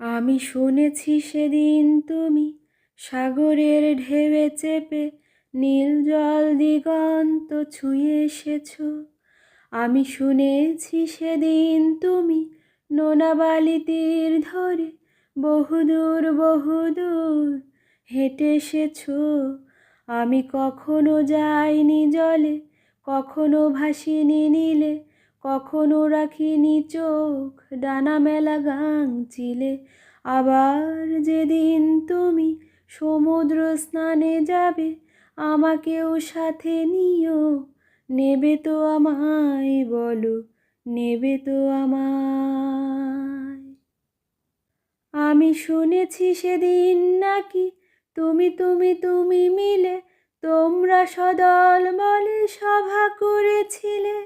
আমি শুনেছি সেদিন তুমি সাগরের ঢেউয়ে চেপে নীল জল দিগন্ত ছুঁয়ে এসেছো। আমি শুনেছি সেদিন তুমি নোনা বালি তীর ধরে বহুদূর বহুদূর হেঁটে এসেছো। আমি কখনো যাইনি জলে, কখনো ভাসিনি নীলে, কখনো রাখিনি চোখ ডানা মেলা গাংচিলে। আবার যেদিন তুমি সমুদ্র স্নানে যাবে, আমাকেও সাথে নিও। নেবে তো আমায়, বলো নেবে তো আমায়? আমি শুনেছি সেদিন নাকি তুমি মিলে তোমরা সদল বলে সভা করেছিলে।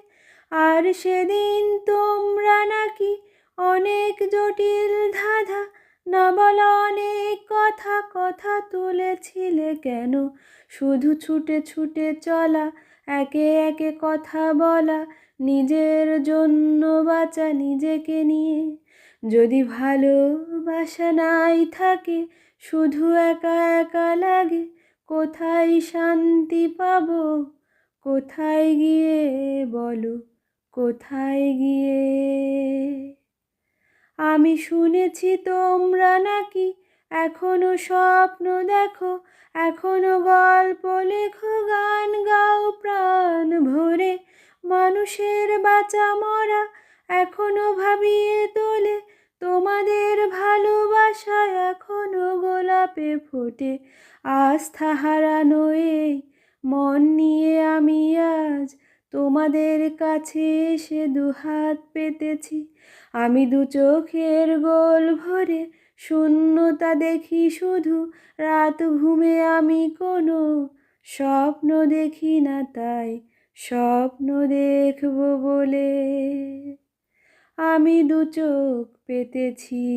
আর সেদিন তোমরা নাকি অনেক জটিল ধাঁধা না বলা অনেক কথা কথা তুলেছিলে। কেন শুধু ছুটে ছুটে চলা, একে একে কথা বলা, নিজের জন্য বাঁচা নিজেকে নিয়ে? যদি ভালোবাসা নাই থাকে, শুধু একা একা লাগে, কোথায় শান্তি পাবো? কোথায় গিয়ে, বলো কোথায় গিয়ে? আমি শুনেছি তোমরা নাকি এখনো স্বপ্ন দেখো, এখনো গল্প লেখো, গান গাও প্রাণ ভরে। মানুষের বাঁচা মরা এখনো ভাবিয়ে তোলে, তোমাদের ভালোবাসা এখনো গোলাপে ফোটে। আস্থা হারানো এই মন নিয়ে আমি আজ তোমাদের কাছে এসে দুহাত পেতেছি। আমি দু চোখের গোল ভরে শূন্যতা দেখি শুধু, রাত ঘুমে আমি কোনো স্বপ্ন দেখি না, তাই স্বপ্ন দেখব বলে আমি দু চোখ পেতেছি।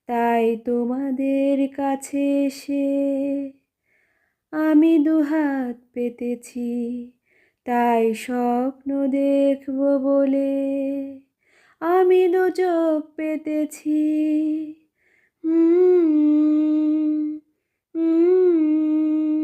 তাই তোমাদের কাছে এসে আমি দুহাত পেতেছি, তাই স্বপ্ন দেখব বলে আমি দু চোখ পেতেছি। হুম হুম।